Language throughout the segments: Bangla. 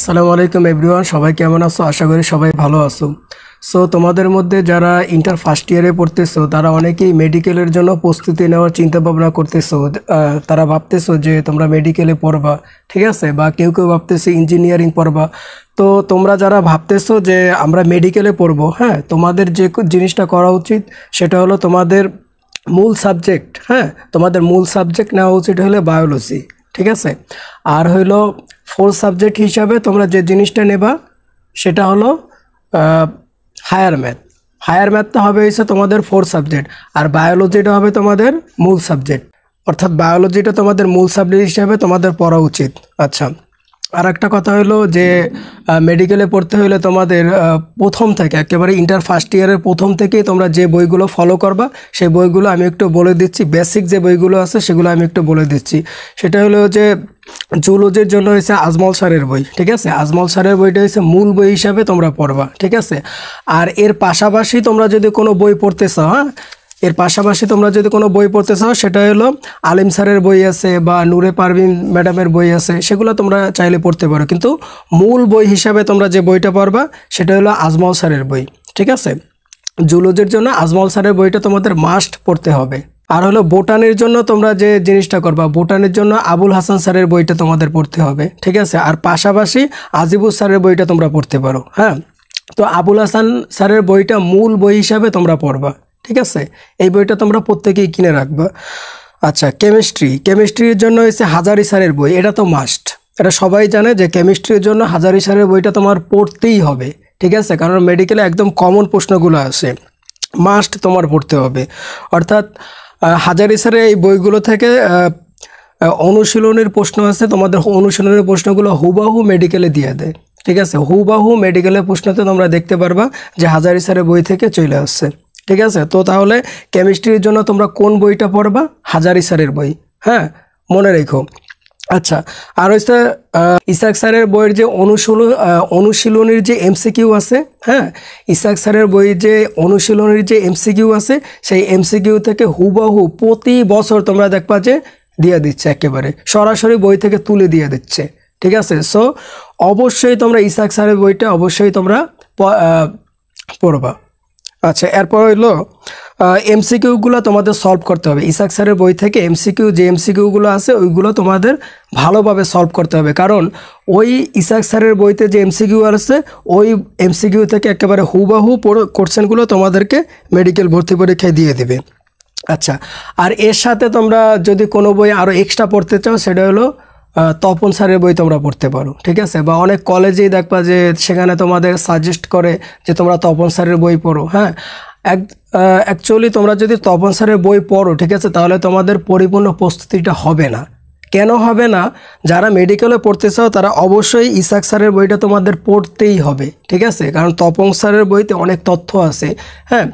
আসসালামু আলাইকুম এভরিওয়ান, সবাই কেমন আছো? আশা করি সবাই ভালো আছো। সো তোমাদের মধ্যে যারা ইন্টার ফার্স্ট ইয়ারে পড়তেছো তারা অনেকেই মেডিকেলের জন্য প্রস্তুতি নেওয়ার চিন্তা ভাবনা করতেছো। তারা ভাবতেছো যে তোমরা মেডিকেলে পড়বা, ঠিক আছে, বা কেউ কেউ ভাবতেছে ইঞ্জিনিয়ারিং পড়বা। তো তোমরা যারা ভাবতেছো যে আমরা মেডিকেলে পড়বো, হ্যাঁ, তোমাদের যে জিনিসটা করা উচিত সেটা হলো তোমাদের মূল সাবজেক্ট, হ্যাঁ, তোমাদের মূল সাবজেক্ট নেওয়া উচিত হলো বায়োলজি, ঠিক আছে। আর হইলো ফোর্থ সাবজেক্ট হিসাবে তোমরা যে জিনিসটা নেবা সেটা হলো হায়ার ম্যাথ। হায়ার ম্যাথটা হবে হচ্ছে তোমাদের ফোর্থ সাবজেক্ট, আর বায়োলজিটা হবে তোমাদের মূল সাবজেক্ট। অর্থাৎ বায়োলজিটা তোমাদের মূল সাবজেক্ট হিসাবে তোমাদের পড়া উচিত। আচ্ছা, আর একটা কথা হলো যে মেডিকেলে পড়তে হলে তোমাদের প্রথম থেকে একেবারে ইন্টার ফার্স্ট ইয়ারের প্রথম থেকেই তোমরা যে বইগুলো ফলো করবা সেই বইগুলো আমি একটু বলে দিচ্ছি। বেসিক যে বইগুলো আছে সেগুলো আমি একটু বলে দিচ্ছি। সেটা হলো যে জুলজির জন্য হচ্ছে আজমল স্যারের বই, ঠিক আছে। আজমল স্যারের বইটা হচ্ছে মূল বই হিসাবে তোমরা পড়বা, ঠিক আছে। আর এর পাশাপাশি তোমরা যদি কোনো বই পড়তে চাও, হ্যাঁ, এর পাশাপাশি তোমরা যদি কোনো বই পড়তে চাও সেটা হলো আলিম স্যারের বই আছে বা নূরে পারভিন ম্যাডামের বই আছে, সেগুলো তোমরা চাইলে পড়তে পারো। কিন্তু মূল বই হিসাবে তোমরা যে বইটা পড়বা সেটা হলো আজমল স্যারের বই, ঠিক আছে। জুলজির জন্য আজমল স্যারের বইটা তোমাদের মাস্ট পড়তে হবে। আর হলো বোটানির জন্য তোমরা যে জিনিসটা করবা, বোটানির জন্য আবুল হাসান স্যারের বইটা তোমাদের পড়তে হবে, ঠিক আছে। আর পাশাপাশি আজিবুর স্যারের বইটা তোমরা পড়তে পারো, হ্যাঁ। তো আবুল হাসান স্যারের বইটা মূল বই হিসাবে তোমরা পড়বা, ঠিক আছে। এই বইটা তোমরা প্রত্যেকেই কিনে রাখবা। আচ্ছা, কেমিস্ট্রির জন্য হচ্ছে হাজারি স্যারের বই, এটা তো মাস্ট। এটা সবাই জানে যে কেমিস্ট্রির জন্য হাজারি স্যারের বইটা তোমার পড়তেই হবে, ঠিক আছে। কারণ মেডিকেলে একদম কমন প্রশ্নগুলো আসে, মাস্ট তোমার পড়তে হবে। অর্থাৎ হাজারি স্যারের এই বইগুলো থেকে অনুশীলনের প্রশ্ন আছে, তোমাদের অনুশীলনের প্রশ্নগুলো হুবাহু মেডিকেলে দিয়ে দেয়, ঠিক আছে। হুবাহু মেডিকেলের প্রশ্নতে তোমরা দেখতে পারবা যে হাজারি স্যারের বই থেকে চলে আসছে, ঠিক আছে। তো তাহলে কেমিস্ট্রির জন্য তোমরা কোন বইটা পড়বা? হাজারি স্যারের বই, হ্যাঁ, মনে রেখো। আচ্ছা, আর হচ্ছে ইসাক স্যারের বইয়ের যে অনুশীলনীর যে এমসিকিউ আছে, হ্যাঁ, ইসাক স্যারের বইয়ের যে অনুশীলনীর যে এমসিকিউ আছে সেই এমসিকিউ থেকে হুবহু প্রতি বছর তোমরা দেখবা যে দিয়ে দিচ্ছে, একেবারে সরাসরি বই থেকে তুলে দিয়ে দিচ্ছে, ঠিক আছে। সো অবশ্যই তোমরা ইসাক স্যারের বইটা অবশ্যই তোমরা পড়বা। আচ্ছা, এরপর হইলো এমসিকিউগুলো তোমাদের সলভ করতে হবে। ইসাক স্যারের বই থেকে যে এমসিকিউগুলো আছে ওইগুলো তোমাদের ভালোভাবে সলভ করতে হবে। কারণ ওই ইসাক স্যারের বইতে যে এমসিকিউ আছে ওই এমসিকিউ থেকে একেবারে হুবাহু কোশ্চেনগুলো তোমাদেরকে মেডিকেল ভর্তি পরীক্ষায় দিয়ে দেবে। আচ্ছা, আর এর সাথে তোমরা যদি কোনো বই আরও এক্সট্রা পড়তে চাও সেটা হলো তপন স্যারের বই তোমরা পড়তে পারো, ঠিক আছে। বা অনেক কলেজেই দেখবা যে সেখানে তোমাদের সাজেস্ট করে যে তোমরা তপন স্যারের বই পড়ো, হ্যাঁ। অ্যাকচুয়ালি তোমরা যদি তপন স্যারের বই পড়ো, ঠিক আছে, তাহলে তোমাদের পরিপূর্ণ প্রস্তুতিটা হবে না। কেন হবে না? যারা মেডিকেলে পড়তে চাও তারা অবশ্যই ইসাক স্যারের বইটা তোমাদের পড়তেই হবে, ঠিক আছে। কারণ তপন স্যারের বইতে অনেক তথ্য আছে, হ্যাঁ,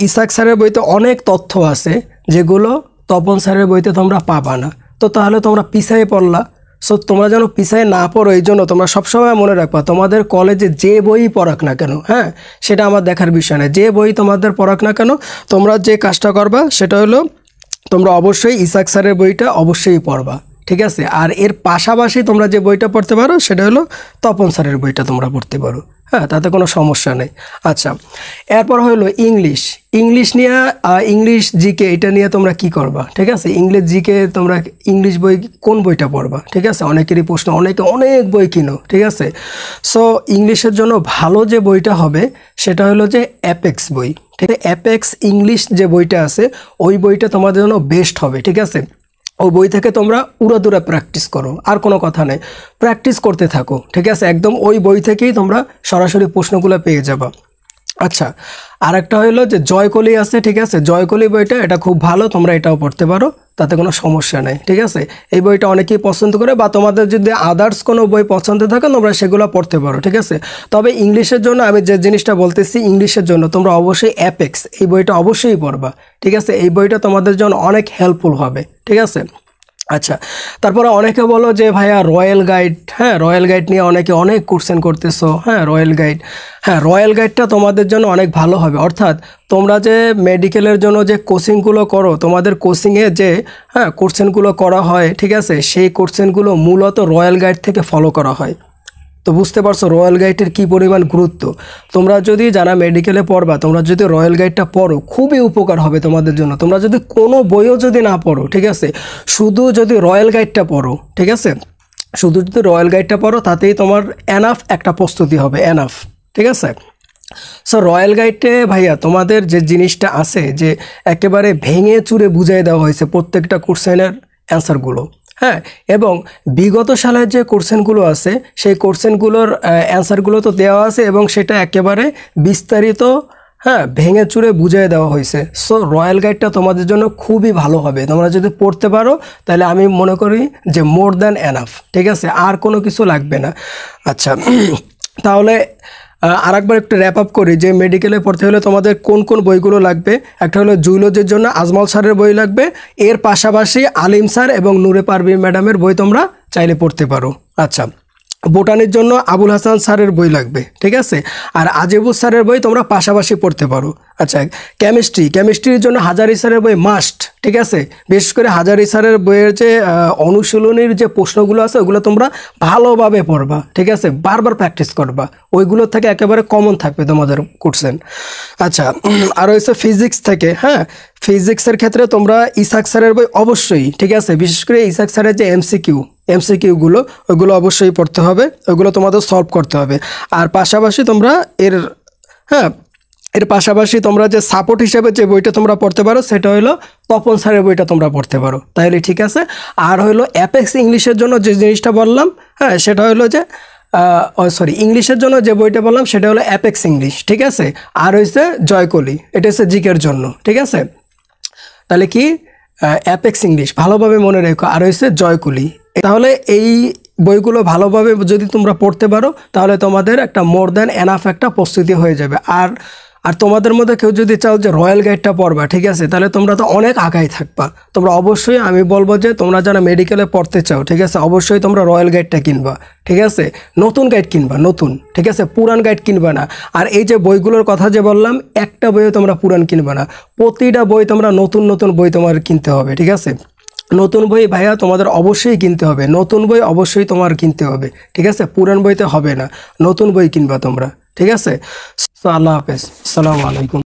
ইসাক স্যারের বইতে অনেক তথ্য আছে যেগুলো তপন স্যারের বইতে তোমরা পাবা না। তো তাহলে তোমরা পিছায়ে পড়লা। সো তোমরা যেন পিছায়ে না পড়ো এই জন্য তোমরা সবসময় মনে রাখবা তোমাদের কলেজে যে বই পড়াক না কেন, হ্যাঁ, সেটা আমার দেখার বিষয় না। যে বই তোমাদের পড়াক না কেন তোমরা যে কাজটা করবা সেটা হলো তোমরা অবশ্যই ইসাক স্যারের বইটা অবশ্যই পড়বা, ঠিক আছে। আর এর পাশাপাশি তোমরা যে বইটা পড়তে পারো সেটা হলো তপন স্যারের বইটা তোমরা পড়তে পারো, হ্যাঁ, তাতে কোনো সমস্যা নেই। আচ্ছা, এরপর হলো ইংলিশ নিয়ে ইংলিশ জিকে এটা নিয়ে তোমরা কি করবা, ঠিক আছে। ইংলিশ জিকে তোমরা ইংলিশ বই কোন বইটা পড়বা, ঠিক আছে। অনেকেরই প্রশ্ন, অনেক বই কিনো, ঠিক আছে। সো ইংলিশের জন্য ভালো যে বইটা হবে সেটা হলো যে অ্যাপেক্স বই, ঠিক আছে। অ্যাপেক্স ইংলিশ যে বইটা আছে ওই বইটা তোমাদের জন্য বেস্ট হবে, ঠিক আছে। ওই বই থেকে তোমরা উড়াদুরা প্র্যাকটিস করো, আর কোনো কথা নেই, প্র্যাকটিস করতে থাকো, ঠিক আছে। একদম ওই বই থেকেই তোমরা সরাসরি প্রশ্নগুলো পেয়ে যাবা। আচ্ছা, আরেকটা হলো যে জয়কলি আছে, ঠিক আছে। জয়কলি বইটা এটা খুব ভালো, তোমরা এটাও পড়তে পারো, তাতে কোনো সমস্যা নেই, ঠিক আছে। এই বইটা অনেকেই পছন্দ করে, বা তোমাদের যদি আদার্স কোনো বই পছন্দ থাকে তোমরা সেগুলো পড়তে পারো, ঠিক আছে। তবে ইংলিশের জন্য আমি যে জিনিসটা বলতেছি, ইংলিশের জন্য তোমরা অবশ্যই অ্যাপেক্স এই বইটা অবশ্যই পড়বা, ঠিক আছে। এই বইটা তোমাদের জন্য অনেক হেল্পফুল হবে, ঠিক আছে। আচ্ছা, তারপরে অনেকে বলো যে ভাইয়া রয়্যাল গাইড, হ্যাঁ রয়্যাল গাইড নিয়ে অনেকে অনেক কোশ্চেন করতেছো, হ্যাঁ রয়্যাল গাইড, হ্যাঁ রয়্যাল গাইডটা তোমাদের জন্য অনেক ভালো হবে। অর্থাৎ তোমরা যে মেডিকেলের জন্য যে কোচিংগুলো করো, তোমাদের কোচিংয়ে যে হ্যাঁ কোশ্চেনগুলো করা হয়, ঠিক আছে, সেই কোশ্চেনগুলো মূলত রয়্যাল গাইড থেকে ফলো করা হয়। তো বুঝতে পারছো রয়্যাল গাইডের কী পরিমাণ গুরুত্ব। তোমরা যদি যারা মেডিকেলে পড়বা, তোমরা যদি রয়্যাল গাইডটা পড়ো খুবই উপকার হবে তোমাদের জন্য। তোমরা যদি কোনো বইও যদি না পড়ো, ঠিক আছে, শুধু যদি রয়্যাল গাইডটা পড়ো, ঠিক আছে, শুধু যদি রয়্যাল গাইডটা পড়ো তাতেই তোমার এনাফ একটা প্রস্তুতি হবে, এনাফ, ঠিক আছে। সো রয়্যাল গাইডে ভাইয়া তোমাদের যে জিনিসটা আছে যে একেবারে ভেঙে চুরে বুঝিয়ে দেওয়া হয়েছে প্রত্যেকটা কোশ্চেনের অ্যান্সারগুলো, হ্যাঁ, এবং বিগত সালের যে কোশ্চেনগুলো আছে সেই কোশ্চেনগুলোর অ্যান্সারগুলো তো দেওয়া আছে এবং সেটা একেবারে বিস্তারিত, হ্যাঁ, ভেঙে চুরে বুঝিয়ে দেওয়া হয়েছে। সো রয়্যাল গাইডটা তোমাদের জন্য খুবই ভালো হবে। তোমরা যদি পড়তে পারো তাহলে আমি মনে করি যে মোর দ্যান এনাফ, ঠিক আছে, আর কোনো কিছু লাগবে না। আচ্ছা, তাহলে আরেকবার একটু র্যাপ আপ করি যে মেডিকেলে পড়তে হলে তোমাদের কোন কোন বইগুলো লাগবে। একটা হলো জুলজির জন্য আজমল স্যারের বই লাগবে, এর পাশাপাশি আলিম স্যার এবং নূরে পারভীন ম্যাডামের বই তোমরা চাইলে পড়তে পারো। আচ্ছা, বোটানির জন্য আবুল হাসান স্যারের বই লাগবে, ঠিক আছে, আর আজিবুল স্যারের বই তোমরা পাশাপাশি পড়তে পারো। আচ্ছা, কেমিস্ট্রির জন্য হাজারি স্যারের বই মাস্ট, ঠিক আছে, বিশেষ করে হাজারি স্যারের বইয়ের যে অনুশীলনীর যে প্রশ্নগুলো আছে ওগুলো তোমরা ভালোভাবে পড়বা, ঠিক আছে, বারবার প্র্যাকটিস করবা, ওইগুলো থেকে একেবারে কমন থাকবে তোমাদের কোশ্চেন। আচ্ছা, আর হচ্ছে ফিজিক্স থেকে, হ্যাঁ ফিজিক্সের ক্ষেত্রে তোমরা ইসাক স্যারের বই অবশ্যই, ঠিক আছে, বিশেষ করে ইসাক স্যারের যে এমসিকিউগুলো ওইগুলো অবশ্যই পড়তে হবে, ওইগুলো তোমাদের সলভ করতে হবে। আর পাশাপাশি তোমরা হ্যাঁ এর পাশাপাশি তোমরা যে সাপোর্ট হিসেবে যে বইটা তোমরা পড়তে পারো সেটা হলো তপন স্যারের বইটা তোমরা পড়তে পারো, তাহলে ঠিক আছে। আর হলো অ্যাপেক্স ইংলিশের জন্য যে জিনিসটা বললাম, হ্যাঁ সেটা হলো যে ইংলিশের জন্য যে বইটা বললাম সেটা হলো অ্যাপেক্স ইংলিশ, ঠিক আছে, আর হচ্ছে জয়কলি, এটা হচ্ছে জিকের জন্য, ঠিক আছে। তাহলে কি অ্যাপেক্স ইংলিশ ভালোভাবে মনে রেখো, আর হচ্ছে জয়কুলি। তাহলে এই বইগুলো ভালোভাবে যদি তোমরা পড়তে পারো তাহলে তোমাদের একটা মোর দ্যান এনাফ একটা প্রস্তুতি হয়ে যাবে। আর তোমাদের মধ্যে কেউ যদি চাও যে রয়্যাল গাইডটা পড়বা, ঠিক আছে, তাহলে তোমরা তো অনেক আগাই থাকবা। তোমরা অবশ্যই, আমি বলবো যে তোমরা যারা মেডিকেলে পড়তে চাও, ঠিক আছে, অবশ্যই তোমরা রয়্যাল গাইডটা কিনবা, ঠিক আছে, নতুন গাইড কিনবা, নতুন, ঠিক আছে, পুরান গাইড কিনবা না। আর এই যে বইগুলোর কথা যে বললাম, একটা বইও তোমরা পুরান কিনবা না, প্রতিটা বই তোমরা নতুন নতুন বই তোমার কিনতে হবে, ঠিক আছে। নতুন বই ভাইয়া তোমাদের অবশ্যই কিনতে হবে, নতুন বই অবশ্যই তোমার কিনতে হবে, ঠিক আছে, পুরান বইতে হবে না, নতুন বই কিনবা তোমরা, ঠিক আছে। আল্লাহ হাফেজ, আসসালামু আলাইকুম।